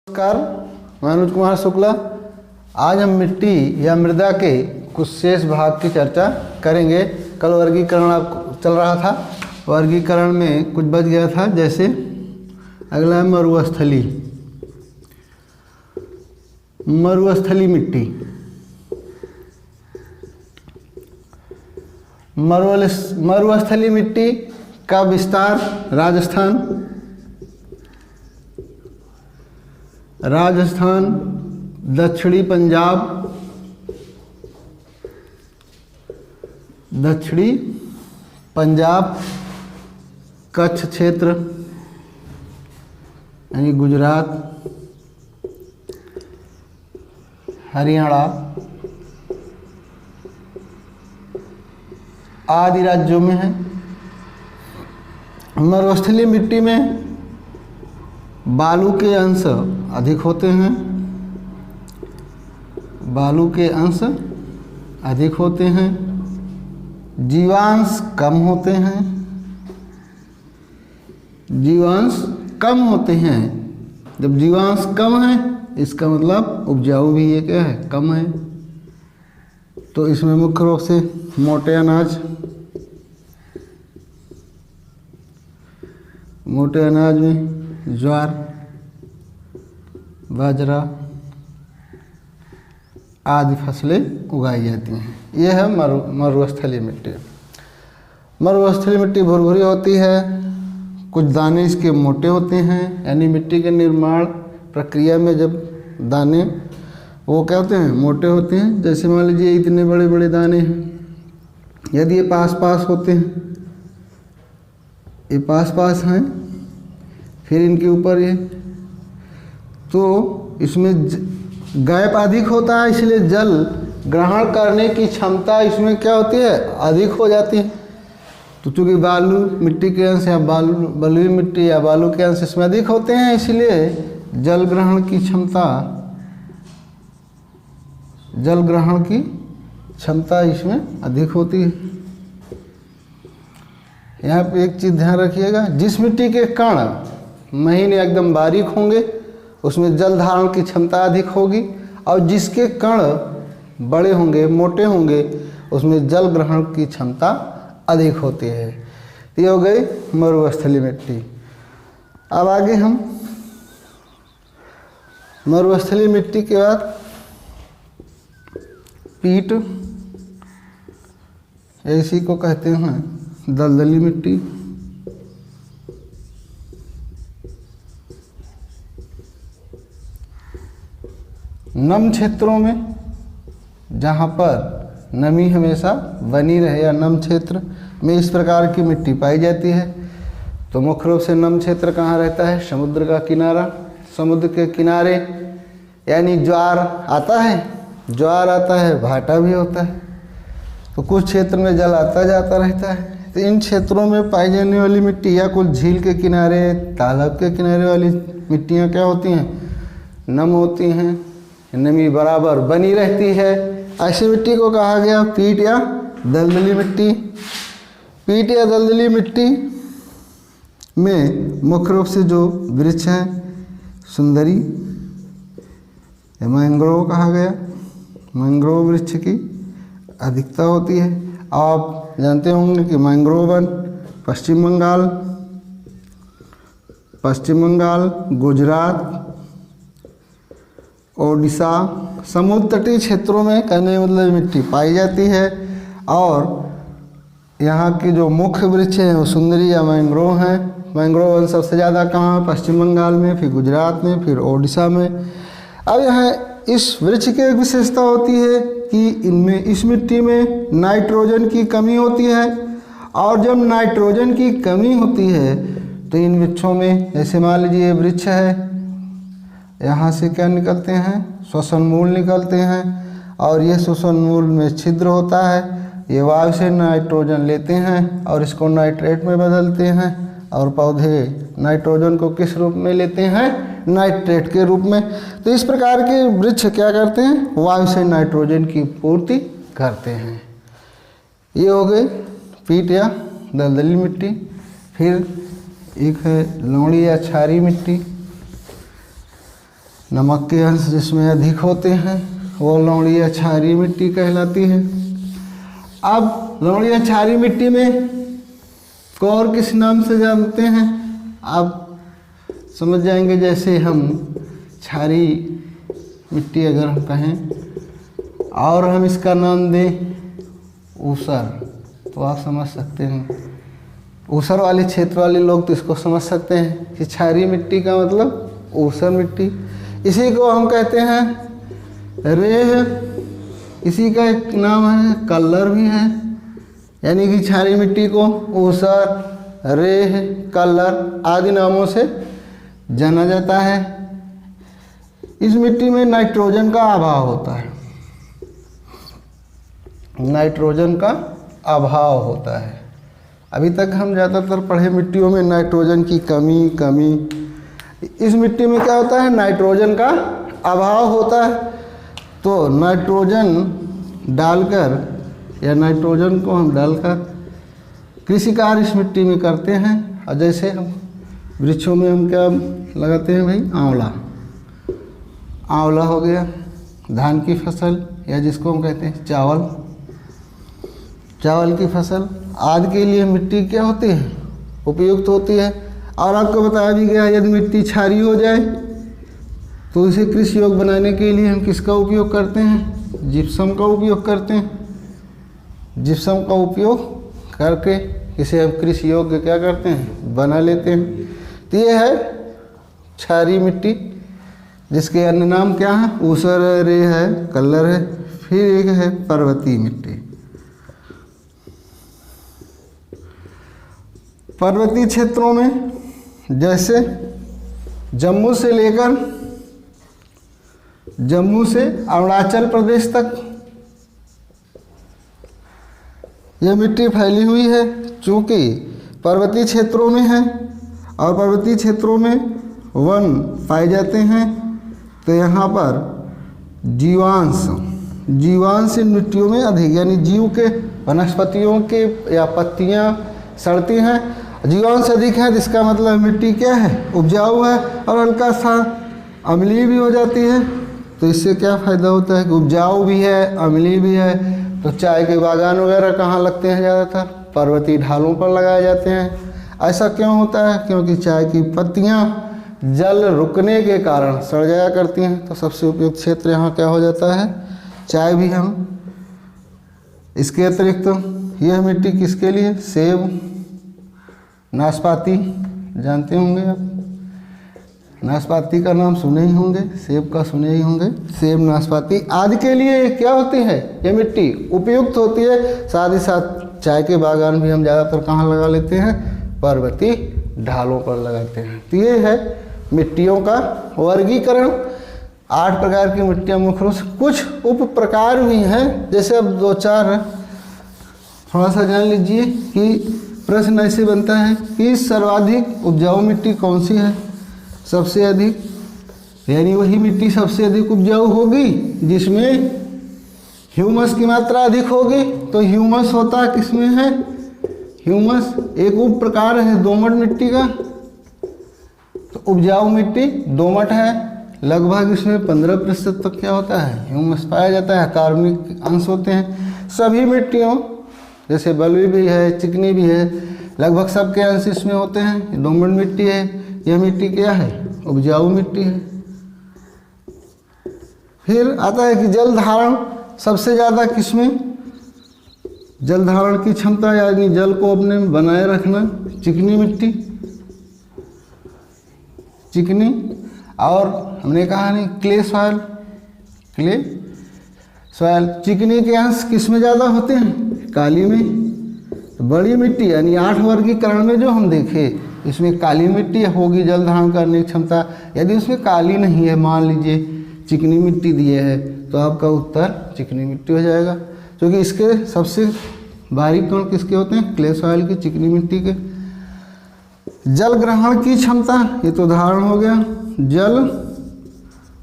नमस्कार, मैं अनुज कुमार शुक्ला। आज हम मिट्टी या मृदा के कुछ शेष भाग की चर्चा करेंगे। कल वर्गीकरण आपको चल रहा था, वर्गीकरण में कुछ बच गया था। जैसे अगला है मरुस्थली। मरुस्थली मिट्टी, मरुस्थली मिट्टी का विस्तार राजस्थान, दक्षिणी पंजाब, कच्छ क्षेत्र यानी गुजरात, हरियाणा आदि राज्यों में है। मरुस्थलीय मिट्टी में बालू के अंश अधिक होते हैं, जीवांश कम होते हैं। जब जीवांश कम है इसका मतलब उपजाऊ भी ये क्या है, कम है। तो इसमें मुख्य रूप से मोटे अनाज में ज्वार, बाजरा आदि फसलें उगाई जाती हैं। यह है मरुस्थलीय मिट्टी। मरुस्थलीय मिट्टी भुरभुरी होती है, कुछ दाने इसके मोटे होते हैं, यानी मिट्टी के निर्माण प्रक्रिया में जब दाने वो क्या होते हैं, मोटे होते हैं। जैसे मान लीजिए इतने बड़े बड़े दाने हैं, यदि ये पास होते हैं, ये पास हैं, फिर इनके ऊपर ये, तो इसमें गैप अधिक होता है, इसलिए जल ग्रहण करने की क्षमता इसमें क्या होती है, अधिक हो जाती है। तो चूँकि बालू मिट्टी के अंश या बलुई मिट्टी या बालू के अंश इसमें अधिक होते हैं, इसलिए जल ग्रहण की क्षमता इसमें अधिक होती है। यहाँ पे एक चीज़ ध्यान रखिएगा, जिस मिट्टी के कण महीन एकदम बारीक होंगे उसमें जल धारण की क्षमता अधिक होगी, और जिसके कण बड़े होंगे, मोटे होंगे, उसमें जल ग्रहण की क्षमता अधिक होती है। ये हो गई मरुस्थलीय मिट्टी। अब आगे हम मरुस्थलीय मिट्टी के बाद पीट, इसी को कहते हैं दलदली मिट्टी। नम क्षेत्रों में, जहाँ पर नमी हमेशा बनी रहे, या नम क्षेत्र में इस प्रकार की मिट्टी पाई जाती है। तो मुख्य रूप से नम क्षेत्र कहाँ रहता है, समुद्र का किनारा, समुद्र के किनारे, यानी ज्वार आता है, भाटा भी होता है। तो कुछ क्षेत्र में जल आता जाता रहता है। तो इन क्षेत्रों में पाई जाने वाली मिट्टी या कुछ झील के किनारे, तालाब के किनारे वाली मिट्टियाँ क्या होती हैं, नम होती हैं, नमी बराबर बनी रहती है। ऐसी मिट्टी को कहा गया पीट या दलदली मिट्टी। पीट या दलदली मिट्टी में मुख्य रूप से जो वृक्ष हैं, सुंदरी या मैंग्रोव कहा गया, मैंग्रोव वृक्ष की अधिकता होती है। आप जानते होंगे कि मैंग्रोव वन पश्चिम बंगाल, गुजरात, ओडिशा, समुद्र तटीय क्षेत्रों में कहने मतलब मिट्टी पाई जाती है। और यहाँ की जो मुख्य वृक्ष हैं वो सुंदरी या मैंग्रोव हैं। मैंग्रोव वन सबसे ज़्यादा कहाँ, पश्चिम बंगाल में, फिर गुजरात में, फिर ओडिशा में। अब यहाँ इस वृक्ष की एक विशेषता होती है कि इस मिट्टी में नाइट्रोजन की कमी होती है। और जब नाइट्रोजन की कमी होती है तो इन वृक्षों में, जैसे मान लीजिए वृक्ष है, यहाँ से क्या निकलते हैं, श्वसन मूल निकलते हैं, और ये श्वसन मूल में छिद्र होता है। ये वायु से नाइट्रोजन लेते हैं और इसको नाइट्रेट में बदलते हैं, और पौधे नाइट्रोजन को किस रूप में लेते हैं, नाइट्रेट के रूप में। तो इस प्रकार के वृक्ष क्या करते हैं, वायु से नाइट्रोजन की पूर्ति करते हैं। ये हो गए पीट या दलदली मिट्टी। फिर एक है लौड़ी या क्षारीय मिट्टी। नमक के अंश जिसमें अधिक होते हैं वो लवणीय क्षारीय मिट्टी कहलाती है। अब लवणीय क्षारीय मिट्टी में को और किस नाम से जानते हैं आप समझ जाएंगे। जैसे हम क्षारीय मिट्टी अगर हम कहें और हम इसका नाम दें ऊसर, तो आप समझ सकते हैं। ऊसर वाले क्षेत्र वाले लोग तो इसको समझ सकते हैं कि क्षारीय मिट्टी का मतलब ऊसर मिट्टी। इसी को हम कहते हैं रेह। इसी का एक नाम है कल्लर भी है, यानी कि क्षारीय मिट्टी को ऊसर, रेह, कल्लर आदि नामों से जाना जाता है। इस मिट्टी में नाइट्रोजन का अभाव होता है, नाइट्रोजन का अभाव होता है। अभी तक हम ज़्यादातर पढ़े मिट्टियों में नाइट्रोजन की कमी। इस मिट्टी में क्या होता है, नाइट्रोजन का अभाव होता है। तो नाइट्रोजन डालकर या नाइट्रोजन को हम डालकर कृषि कार्य इस मिट्टी में करते हैं। और जैसे हम वृक्षों में हम क्या लगाते हैं भाई, आंवला। आंवला हो गया, धान की फसल या जिसको हम कहते हैं चावल, चावल की फसल आदि के लिए मिट्टी क्या होती है, उपयुक्त होती है। और आपको बताया भी गया यदि मिट्टी क्षारीय हो जाए तो इसे कृषि योग्य बनाने के लिए हम किसका उपयोग करते हैं, जिप्सम का उपयोग करते हैं। जिप्सम का उपयोग करके इसे हम कृषि योग्य क्या करते हैं, बना लेते हैं। तो ये है क्षारीय मिट्टी, जिसके अन्य नाम क्या है, ऊसर है, रेह है, कल्लर है। फिर एक है पर्वतीय मिट्टी। पर्वतीय क्षेत्रों में जैसे जम्मू से अरुणाचल प्रदेश तक यह मिट्टी फैली हुई है। चूँकि पर्वतीय क्षेत्रों में है और पर्वतीय क्षेत्रों में वन पाए जाते हैं, तो यहाँ पर जीवांश इन मिट्टियों में अधिक, यानी जीव के, वनस्पतियों के या पत्तियाँ सड़ती हैं, जीवांश अधिक है। जिसका मतलब मिट्टी क्या है, उपजाऊ है और हल्का सा अम्लीय भी हो जाती है। तो इससे क्या फ़ायदा होता है कि उपजाऊ भी है, अम्लीय भी है। तो चाय के बागान वगैरह कहाँ लगते हैं, ज़्यादातर पर्वतीय ढालों पर लगाए जाते हैं। ऐसा क्यों होता है, क्योंकि चाय की पत्तियाँ जल रुकने के कारण सड़ जाया करती हैं। तो सबसे उपयुक्त क्षेत्र यहाँ क्या हो जाता है, चाय भी हम। इसके अतिरिक्त यह मिट्टी किसके लिए, सेब, नाशपाती जानते होंगे आप, नाशपाती का नाम सुने ही होंगे, सेब का सुने ही होंगे। सेब, नाशपाती आदि के लिए क्या होती है, ये मिट्टी उपयुक्त होती है। साथ ही साथ चाय के बागान भी हम ज़्यादातर कहाँ लगा लेते हैं, पर्वतीय ढालों पर लगाते हैं। तो ये है मिट्टियों का वर्गीकरण। 8 प्रकार की मिट्टियाँ मुख्य रूप से, कुछ उप प्रकार भी हैं। जैसे अब 2-4 थोड़ा सा जान लीजिए कि प्रश्न ऐसे बनता है कि सर्वाधिक उपजाऊ मिट्टी कौन सी है, सबसे अधिक, यानी वही मिट्टी सबसे अधिक उपजाऊ होगी जिसमें ह्यूमस की मात्रा अधिक होगी। तो ह्यूमस होता किसमें है, ह्यूमस एक उप प्रकार है दोमट मिट्टी का। तो उपजाऊ मिट्टी दोमट है, लगभग इसमें 15% तक क्या होता है, ह्यूमस पाया जाता है, कार्बनिक अंश होते हैं। सभी मिट्टियों जैसे बलुई भी है, चिकनी भी है, लगभग सबके अंश इसमें होते हैं। दोमट मिट्टी है, यह मिट्टी क्या है, उपजाऊ मिट्टी है। फिर आता है कि जल धारण सबसे ज़्यादा किसमें, जल धारण की क्षमता यानी जल को अपने बनाए रखना, चिकनी मिट्टी, चिकनी। और हमने कहा नहीं क्ले सॉयल, क्ले सॉयल, चिकनी के अंश किसमें ज़्यादा होते हैं, काली में। तो बड़ी मिट्टी यानी 8 वर्गीकरण में जो हम देखे, इसमें काली मिट्टी होगी जल धारण करने की क्षमता। यदि उसमें काली नहीं है, मान लीजिए चिकनी मिट्टी दिए है, तो आपका उत्तर चिकनी मिट्टी हो जाएगा। क्योंकि इसके सबसे बारीक कण किसके होते हैं, क्ले सॉइल की, चिकनी मिट्टी के। जल ग्रहण की क्षमता, ये तो उदाहरण हो गया। जल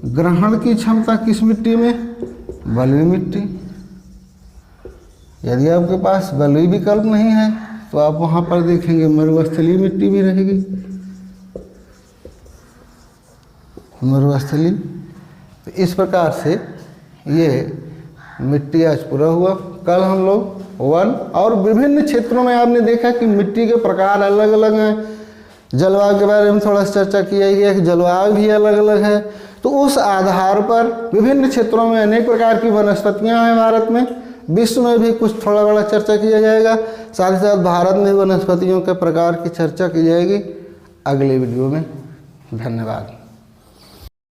ग्रहण की क्षमता किस मिट्टी में, बलुई मिट्टी। यदि आपके पास बलुई विकल्प नहीं है तो आप वहाँ पर देखेंगे मरुस्थलीय मिट्टी भी रहेगी। मरुस्थली। तो इस प्रकार से ये मिट्टी आज पूरा हुआ। कल हम लोग वन और विभिन्न क्षेत्रों में आपने देखा कि मिट्टी के प्रकार अलग अलग हैं। जलवायु के बारे में थोड़ा सा चर्चा किया गया कि जलवायु भी अलग अलग है। तो उस आधार पर विभिन्न क्षेत्रों में अनेक प्रकार की वनस्पतियां हैं भारत में। विश्व में भी कुछ थोड़ा बड़ा चर्चा किया जाएगा। साथ ही साथ भारत में वनस्पतियों के प्रकार की चर्चा की जाएगी अगले वीडियो में। धन्यवाद।